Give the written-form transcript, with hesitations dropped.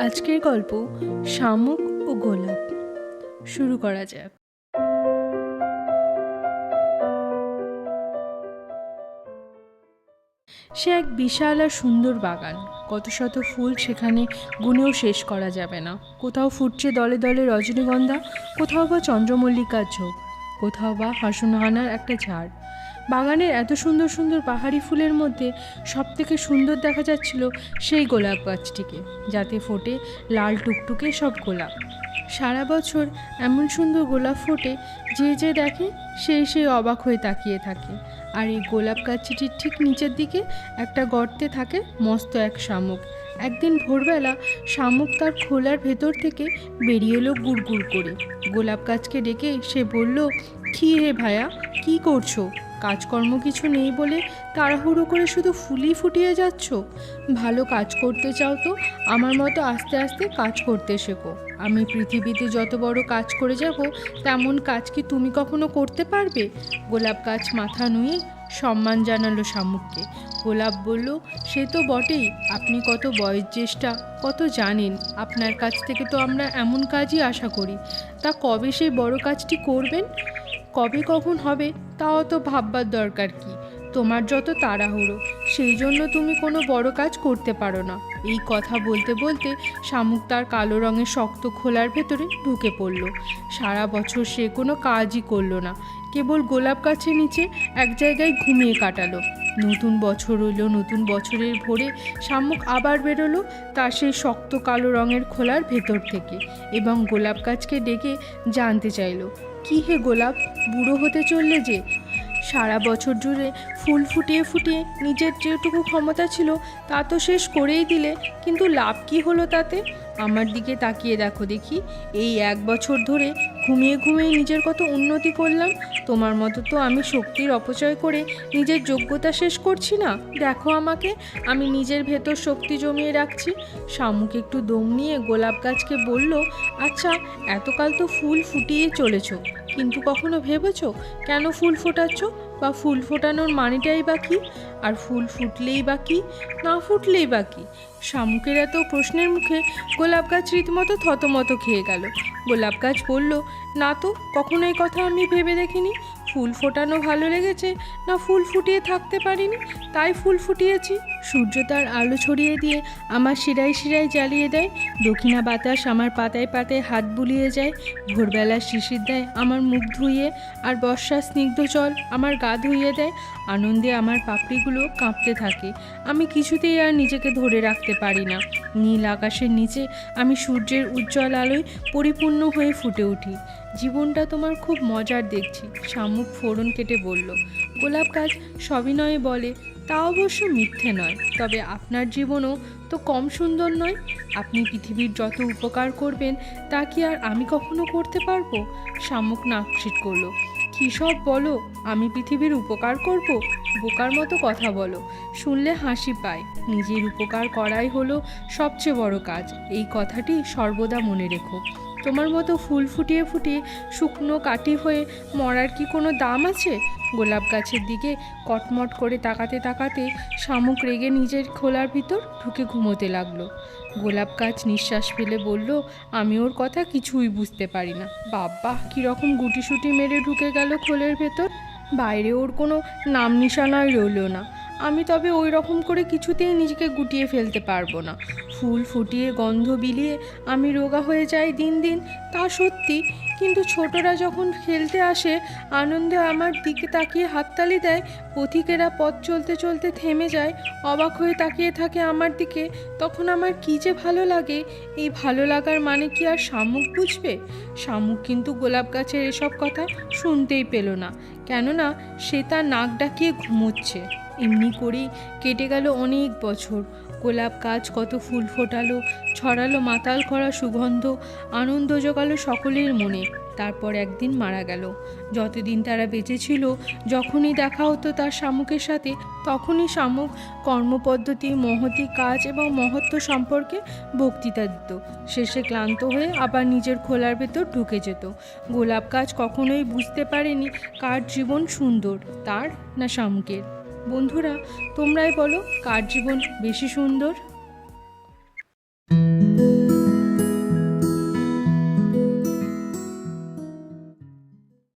আজকের গল্প শামুক ও গোলাপ। শুরু করা যাক। সে এক বিশাল আর সুন্দর বাগান। কত শত ফুল সেখানে গুনেও শেষ করা যাবে না। কোথাও ফুটছে দলে দলে রজনীগন্ধা, কোথাও বা চন্দ্রমল্লিকার ঝোপ, কোথাও বা হাসুনহানার একটা ঝাড়। বাগানের এত সুন্দর সুন্দর পাহাড়ি ফুলের মধ্যে সবথেকে সুন্দর দেখা যাচ্ছিল সেই গোলাপ গাছটিকে, যাতে ফোটে লাল টুকটুকে সব গোলাপ। সারা বছর এমন সুন্দর গোলাপ ফোটে, যে দেখে সেই অবাক হয়ে তাকিয়ে থাকে। আর এই গোলাপ গাছটির ঠিক নিচের দিকে একটা গর্তে থাকে মস্ত এক শামুক। একদিন ভোরবেলা শামুক তার খোলার ভেতর থেকে বেরিয়ে এলো গুড় করে। গোলাপ গাছকে ডেকে সে বলল, কী হে ভায়া, কী করছো? কাজকর্ম কিছু নেই বলে তাড়াহুড়ো করে শুধু ফুলই ফুটিয়ে যাচ্ছ? ভালো কাজ করতে চাও তো আমার মতো আস্তে আস্তে কাজ করতে শেখো। আমি পৃথিবীতে যত বড় কাজ করে যাব, তেমন কাজ কি তুমি কখনো করতে পারবে? গোলাপ গাছ মাথা নুয়ে সম্মান জানালো শামুককে। গোলাপ বলল, সে তো বটেই, আপনি কত বয়োজ্যেষ্ঠা, কত জানেন। আপনার কাছ থেকে তো আমরা এমন কাজই আশা করি। তা কবে সেই বড় কাজটি করবেন? কবে কখন হবে তাও তো ভাববার দরকার কি? তোমার যত তাড়াহুড়ো, সেই জন্য তুমি কোনো বড় কাজ করতে পারো না। এই কথা বলতে বলতে শামুক তার কালো রঙের শক্ত খোলার ভেতরে ঢুকে পড়ল। সারা বছর সে কোনো কাজই করলো না, কেবল গোলাপ গাছের নিচে এক জায়গায় ঘুমিয়ে কাটালো। নতুন বছর হইল, নতুন বছরের ভোরে শামুক আবার বেরোলো তার সেই শক্ত কালো রঙের খোলার ভেতর থেকে, এবং গোলাপ গাছকে ডেকে জানতে চাইল, কি হে গোলাপ, বুড়ো হতে চললে যে? সারা বছর জুড়ে ফুল ফুটিয়ে ফুটিয়ে নিজের যেটুকু ক্ষমতা ছিল তা তো শেষ করেই দিলে, কিন্তু লাভ কি হলো তাতে? আমার দিকে তাকিয়ে দেখো দেখি, এই এক বছর ধরে ঘুমিয়ে ঘুমিয়ে নিজের কত উন্নতি করলাম। তোমার মতো তো আমি শক্তির অপচয় করে নিজের যোগ্যতা শেষ করছি না। দেখো আমাকে, আমি নিজের ভেতর শক্তি জমিয়ে রাখছি। শামুক একটু দম নিয়ে গোলাপ গাছকে বলল, আচ্ছা, এতকাল তো ফুল ফুটিয়ে চলেছ, কিন্তু কখনো ভেবেছো কেন ফুল ফোটাচ্ছ, বা ফুল ফোটানোর মানেটাই বা কী? আর ফুল ফুটলেই বা কী, না ফুটলেই বা কী? শামুকের এত প্রশ্নের মুখে গোলাপ গাছ রীতিমতো থতমত খেয়ে গেল। গোলাপ গাছ বলল, না তো, কখনো এই কথা আমি ভেবে দেখিনি। ফুল ফোটানো ভালো লেগেছে, না ফুল ফুটিয়ে থাকতে পারিনি, তাই ফুল ফুটিয়েছি। সূর্য তার আলো ছড়িয়ে দিয়ে আমার শিরায় শিরায় জ্বালিয়ে দেয়, দক্ষিণা বাতাস আমার পাতায় পাতায় হাত বুলিয়ে যায়, ভোরবেলার শিশির দেয় আমার মুখ ধুইয়ে, আর বর্ষার স্নিগ্ধ জল আমার গা ধুইয়ে দেয়। আনন্দে আমার পাপড়িগুলো কাঁপতে থাকে। আমি কিছুতেই আর নিজেকে ধরে রাখতে পারি না। নীল আকাশের নিচে আমি সূর্যের উজ্জ্বল আলোয় পরিপূর্ণ হয়ে ফুটে উঠি। জীবনটা তোমার খুব মজার দেখছি, শামুক ফোড়ন কেটে বলল। গোলাপ গাছ সবিনয়ে বলে, তা অবশ্য মিথ্যে নয়, তবে আপনার জীবনও তো কম সুন্দর নয়। আপনি পৃথিবীর যত উপকার করবেন তা কি আর আমি কখনো করতে পারবো? শামুক নাকশিট করলো। কী সব বলো, আমি পৃথিবীর উপকার করব? বোকার মতো কথা বলো, শুনলে হাসি পায়। নিজের উপকার করাই হলো সবচেয়ে বড় কাজ, এই কথাটি সর্বদা মনে রেখো। তোমার মতো ফুল ফুটিয়ে ফুটিয়ে শুকনো কাঠি হয়ে মরার কি কোনো দাম আছে? গোলাপ গাছের দিকে কটমট করে তাকাতে তাকাতে শামুক রেগে নিজের খোলার ভিতর ঢুকে ঘুমোতে লাগলো। গোলাপ গাছ নিঃশ্বাস ফেলে বলল, আমি ওর কথা কিছুই বুঝতে পারি না। বাবা, কীরকম গুটিসুটি মেরে ঢুকে গেল খোলের ভেতর, বাইরে ওর কোনো নাম নিশানাই রইল না। আমি তবে ওই রকম করে কিছুতেই নিজেকে গুটিয়ে ফেলতে পারবো না। ফুল ফুটিয়ে গন্ধ বিলিয়ে আমি রোগা হয়ে যাই দিন দিন, তা সত্যি, কিন্তু ছোটরা যখন খেলতে আসে আনন্দে আমার দিকে তাকিয়ে হাততালি দেয়, পথিকেরা পথ চলতে চলতে থেমে যায়, অবাক হয়ে তাকিয়ে থাকে আমার দিকে, তখন আমার কী যে ভালো লাগে। এই ভালো লাগার মানে কি আর শামুক বুঝবে? শামুক কিন্তু গোলাপ গাছের এসব কথা শুনতেই পেল না, কেননা সে তার নাক ডাকিয়ে ঘুমোচ্ছে। এমনি করেই কেটে গেল অনেক বছর। গোলাপ গাছ কত ফুল ফোটালো, ছড়ালো মাতাল করা সুগন্ধ, আনন্দ জোগালো সকলের মনে। তারপর একদিন মারা গেল। যতদিন তারা বেঁচে ছিল, যখনই দেখা হতো তার শামুকের সাথে, তখনই শামুক কর্মপদ্ধতি, মহতি কাজ এবং মহত্ব সম্পর্কে বক্তৃতা দিত। শেষে ক্লান্ত হয়ে আবার নিজের খোলার ভেতর ঢুকে যেত। গোলাপ গাছ কখনোই বুঝতে পারেনি কার জীবন সুন্দর, তার না শামুকের। বন্ধুরা, তোমরাই বলো, কার জীবন বেশি সুন্দর?